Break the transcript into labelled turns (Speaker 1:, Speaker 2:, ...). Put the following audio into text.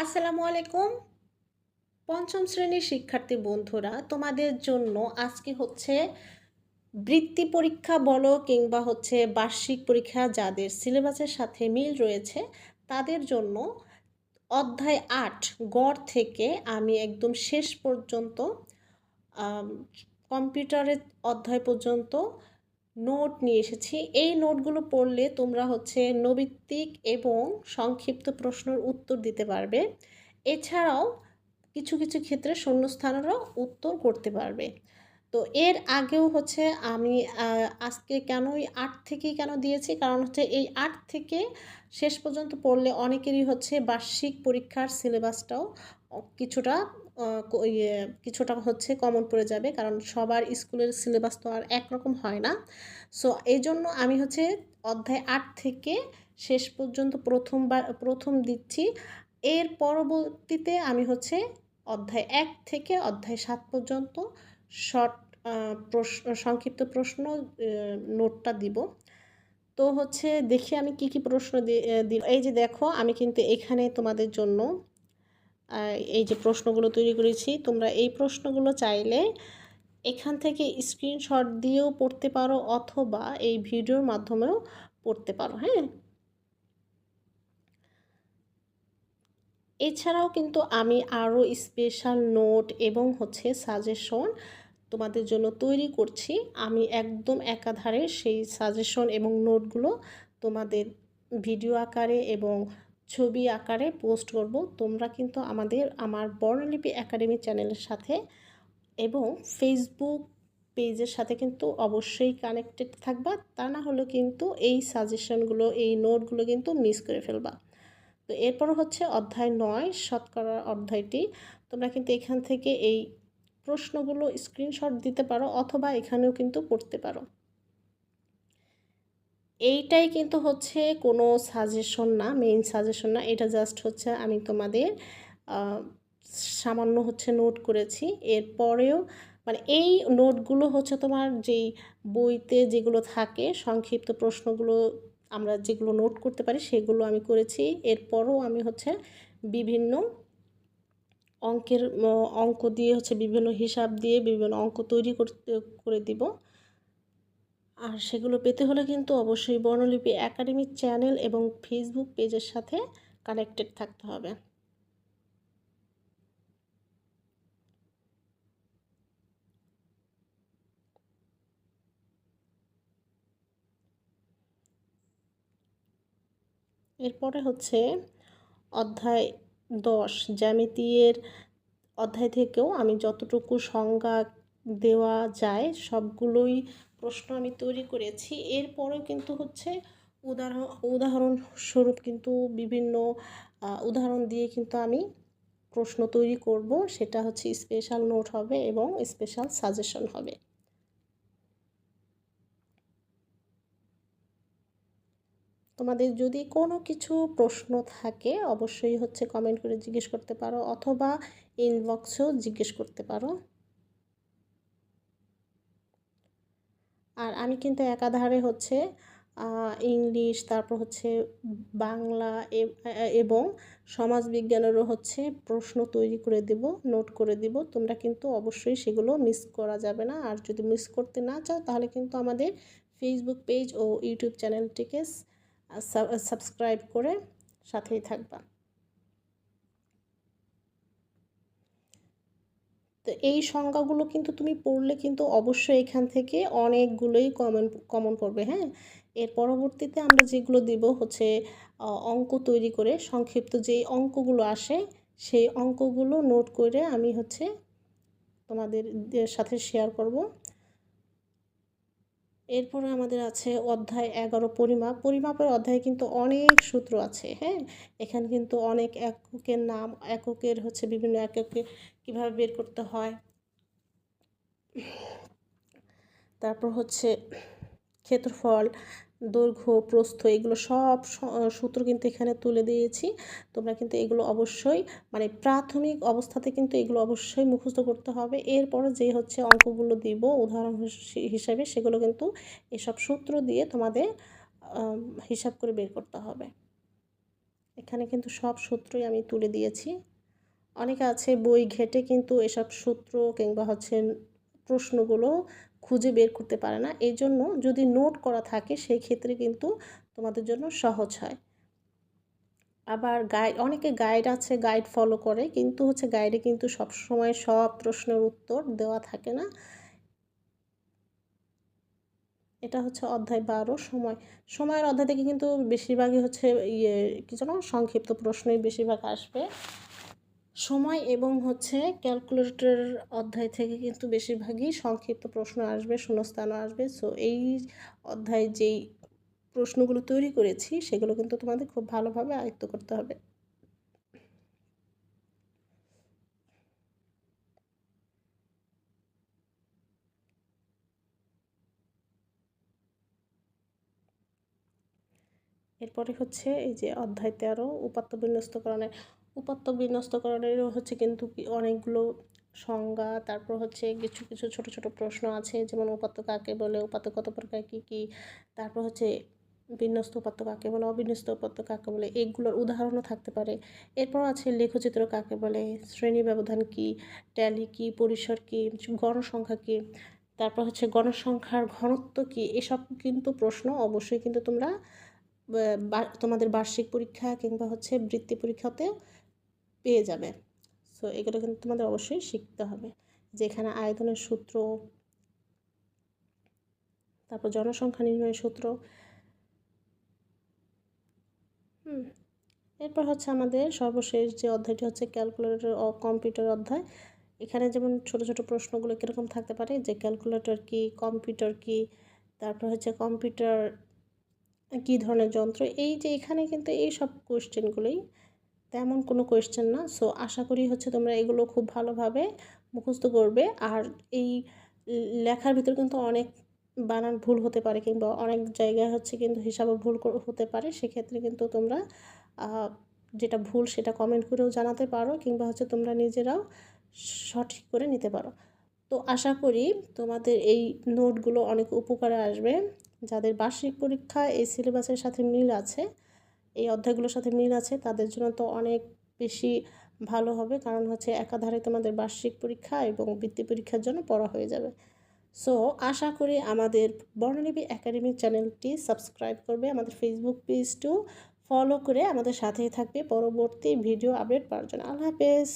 Speaker 1: আসসালামু আলাইকুম। পঞ্চম শ্রেণীর শিক্ষার্থী বন্ধুরা, তোমাদের জন্য আজকে হচ্ছে বৃত্তি পরীক্ষা বলো কিংবা হচ্ছে বার্ষিক পরীক্ষা যাদের সিলেবাসের সাথে মিল রয়েছে তাদের জন্য অধ্যায় ৮ গড় থেকে আমি একদম শেষ পর্যন্ত আম কম্পিউটারের অধ্যায় পর্যন্ত নোট নিয়ে এসেছি। এই নোটগুলো পড়লে তোমরা হচ্ছে নৈবিত্তিক এবং সংক্ষিপ্ত প্রশ্নের উত্তর দিতে পারবে। এছাড়াও কিছু কিছু ক্ষেত্রে শূন্যস্থানেরও উত্তর করতে পারবে। তো এর আগেও হচ্ছে আমি আজকে কেন এই ৮ থেকেই কেন দিয়েছি, কারণ হচ্ছে এই ৮ থেকে শেষ পর্যন্ত পড়লে অনেকেরই হচ্ছে বার্ষিক পরীক্ষার সিলেবাসটাও কিছুটা কিছুটা হচ্ছে কমন পড়ে যাবে, কারণ সবার স্কুলের সিলেবাস তো আর একরকম হয় না। সো এই জন্য আমি হচ্ছে অধ্যায় ৮ থেকে শেষ পর্যন্ত প্রথম দিচ্ছি। এর পরবর্তীতে আমি হচ্ছে অধ্যায় ১ থেকে অধ্যায় ৭ পর্যন্ত শর্ট সংক্ষিপ্ত প্রশ্ন নোটটা দিব। তো হচ্ছে দেখি আমি কি কি প্রশ্ন দিই। এই যে দেখো, আমি কিন্তু এখানে তোমাদের জন্য এই যে প্রশ্নগুলো তৈরি করেছি। তোমরা এই প্রশ্নগুলো চাইলে এখান থেকে স্ক্রিনশট দিয়েও পড়তে পারো অথবা এই ভিডিওর মাধ্যমেও পড়তে পারো। হ্যাঁ, এছাড়াও কিন্তু আমি আরও স্পেশাল নোট এবং হচ্ছে সাজেশন তোমাদের জন্য তৈরি করছি। আমি একদম একাধারে সেই সাজেশন এবং নোটগুলো তোমাদের ভিডিও আকারে এবং ছবি আকারে পোস্ট করব। তোমরা কিন্তু আমার বর্ণলিপি একাডেমি চ্যানেলের সাথে এবং ফেসবুক পেজের সাথে কিন্তু অবশ্যই কানেক্টেড থাকবা, তা না হলে কিন্তু এই সাজেশনগুলো এই নোটগুলো কিন্তু মিস করে ফেলবা। তো এরপর হচ্ছে অধ্যায় ৯ শতকরা অধ্যায়টি। তোমরা কিন্তু এখান থেকে এই প্রশ্নগুলো স্ক্রিনশট দিতে পারো অথবা এখানেও কিন্তু পড়তে পারো। এইটাই কিন্তু হচ্ছে কোনো সাজেশন না, মেইন সাজেশন না, এটা জাস্ট হচ্ছে আমি তোমাদের সামান্য হচ্ছে নোট করেছি। এরপরেও মানে এই নোটগুলো হচ্ছে তোমার যেই বইতে যেগুলো থাকে সংক্ষিপ্ত প্রশ্নগুলো আমরা যেগুলো নোট করতে পারি সেগুলো আমি করেছি। এরপরও আমি হচ্ছে বিভিন্ন অঙ্ক দিয়ে হচ্ছে বিভিন্ন হিসাব দিয়ে বিভিন্ন অঙ্ক তৈরি করে দিব। আর সেগুলো পেতে হলে কিন্তু অবশ্যই বর্ণলিপি একাডেমিক চ্যানেল এবং ফেসবুক পেজের সাথে কানেক্টেড থাকতে হবে। এরপরে হচ্ছে অধ্যায় ১০ জ্যামিতির অধ্যায় থেকেও আমি যতটুকু সংজ্ঞা দেওয়া যায় সবগুলোই প্রশ্ন আমি তৈরি করেছি। এরপরেও কিন্তু হচ্ছে উদাহরণস্বরূপ কিন্তু বিভিন্ন উদাহরণ দিয়ে কিন্তু আমি প্রশ্ন তৈরি করব। সেটা হচ্ছে স্পেশাল নোট হবে এবং স্পেশাল সাজেশন হবে। তোমাদের যদি কোনো কিছু প্রশ্ন থাকে অবশ্যই হচ্ছে কমেন্ট করে জিজ্ঞেস করতে পারো অথবা ইনবক্সেও জিজ্ঞেস করতে পারো। আর আমি কিন্তু একাধারে হচ্ছে ইংলিশ, তারপর হচ্ছে বাংলা এবং সমাজবিজ্ঞানেরও হচ্ছে প্রশ্ন তৈরি করে দেব, নোট করে দিব। তোমরা কিন্তু অবশ্যই সেগুলো মিস করা যাবে না। আর যদি মিস করতে না চাও তাহলে কিন্তু আমাদের ফেসবুক পেজ ও ইউটিউব চ্যানেলটিকে সাবস্ক্রাইব করে সাথেই থাকবা। তো এই সংজ্ঞাগুলো কিন্তু তুমি পড়লে কিন্তু অবশ্যই এখান থেকে অনেকগুলোই কমন পড়বে। হ্যাঁ, এর পরবর্তীতে আমরা যেগুলো দিব হচ্ছে অঙ্ক তৈরি করে সংক্ষিপ্ত যেই অঙ্কগুলো আসে সেই অঙ্কগুলো নোট করে আমি হচ্ছে তোমাদের সাথে শেয়ার করব। এরপরে আমাদের আছে অধ্যায় ১১ পরিমাপের অধ্যায়ে কিন্তু অনেক সূত্র আছে। হ্যাঁ, এখানে কিন্তু অনেক এককের নাম, এককের হচ্ছে বিভিন্ন এককে কীভাবে বের করতে হয়, তারপর হচ্ছে ক্ষেত্রফল, দৈর্ঘ্য, প্রস্থ, এগুলো সব সূত্র কিন্তু এখানে তুলে দিয়েছি। তোমরা কিন্তু এগুলো অবশ্যই মানে প্রাথমিক অবস্থাতে কিন্তু এগুলো অবশ্যই মুখস্থ করতে হবে। এরপরে যে হচ্ছে অঙ্কগুলো দিব উদাহরণ হিসাবে সেগুলো কিন্তু এসব সূত্র দিয়ে তোমাদের হিসাব করে বের করতে হবে। এখানে কিন্তু সব সূত্রই আমি তুলে দিয়েছি। অনেকে আছে বই ঘেঁটে কিন্তু এসব সূত্র কিংবা হচ্ছে প্রশ্নগুলো খুঁজে বের করতে পারে না। এই জন্য যদি নোট করা থাকে সেই ক্ষেত্রে কিন্তু তোমাদের জন্য সহজ হয়। আবার অনেকে গাইড আছে, গাইড ফলো করে, কিন্তু হচ্ছে গাইডে কিন্তু সবসময় সব প্রশ্নের উত্তর দেওয়া থাকে না। এটা হচ্ছে অধ্যায় 12 সময়ের অধ্যায় থেকে কিন্তু বেশিরভাগই হচ্ছে কি যেন সংক্ষিপ্ত প্রশ্নই বেশিরভাগ আসবে। সময় এবং হচ্ছে ক্যালকুলেটর অধ্যায় থেকে কিন্তু বেশিরভাগই সংক্ষিপ্ত প্রশ্ন আসবে, শূন্যস্থানও আসবে। সো এই অধ্যায়ে যেই প্রশ্নগুলো তৈরি করেছি সেগুলো কিন্তু তোমাদের খুব ভালোভাবে আয়ত্ত করতে হবে। এরপরে হচ্ছে এই যে অধ্যায় 13 উপাত্ত বিন্যস্তকরণেরও হচ্ছে কিন্তু অনেকগুলো সংজ্ঞা, তারপর হচ্ছে কিছু কিছু ছোট ছোট প্রশ্ন আছে, যেমন উপাত্ত কাকে বলে, উপাত্ত কত প্রকার কী কী, তারপর হচ্ছে বিন্যস্ত উপাত্ত কাকে বলে, অবিন্যস্ত উপাত্ত কাকে বলে, এগুলোর উদাহরণও থাকতে পারে। এরপর আছে লেখচিত্র কাকে বলে, শ্রেণী ব্যবধান কী, ট্যালি কী, পরিসর কী, গণসংখ্যা কী, তারপর হচ্ছে গণসংখ্যার ঘনত্ব কী। এসব কিন্তু প্রশ্ন অবশ্যই কিন্তু তোমরা তোমাদের বার্ষিক পরীক্ষা কিংবা হচ্ছে বৃত্তি পরীক্ষাতেও পেয়ে যাবে। সো এগুলো কিন্তু তোমাদের অবশ্যই শিখতে হবে। যেখানে আয়তনের সূত্র, তারপর জনসংখ্যা নির্ণয়ের সূত্র। এরপর হচ্ছে আমাদের সর্বশেষ যে অধ্যায়টি হচ্ছে ক্যালকুলেটর ও কম্পিউটার অধ্যায়। এখানে যেমন ছোট ছোট প্রশ্নগুলো কীরকম থাকতে পারে, যে ক্যালকুলেটর কী, কম্পিউটার কী, তারপর হচ্ছে কম্পিউটার কী ধরনের যন্ত্র। এই যে এখানে কিন্তু এই সব কোয়েশ্চেনগুলোই তেমন কোনো কোয়েশ্চেন না। সো আশা করি হচ্ছে তোমরা এগুলো খুব ভালোভাবে মুখস্থ করবে। আর এই লেখার ভিতর কিন্তু অনেক বানান ভুল হতে পারে কিংবা অনেক জায়গায় হচ্ছে কিন্তু হিসাবও ভুল হতে পারে। সেক্ষেত্রে কিন্তু তোমরা যেটা ভুল সেটা কমেন্ট করেও জানাতে পারো, কিংবা হচ্ছে তোমরা নিজেরাও সঠিক করে নিতে পারো। তো আশা করি তোমাদের এই নোটগুলো অনেক উপকারে আসবে। যাদের বার্ষিক পরীক্ষা এই সিলেবাসের সাথে মিল আছে, এই অধ্যায়গুলোর সাথে মিল আছে, তাদের জন্য তো অনেক বেশি ভালো হবে, কারণ হচ্ছে একাধারে তোমাদের বার্ষিক পরীক্ষা এবং বৃত্তি পরীক্ষার জন্য পড়া হয়ে যাবে। সো আশা করি আমাদের বর্ণলিপি একাডেমি চ্যানেলটি সাবস্ক্রাইব করবে, আমাদের ফেসবুক পেজটিও ফলো করে আমাদের সাথেই থাকবে পরবর্তী ভিডিও আপডেট পাওয়ার জন্য। আল্লাহ হাফেজ।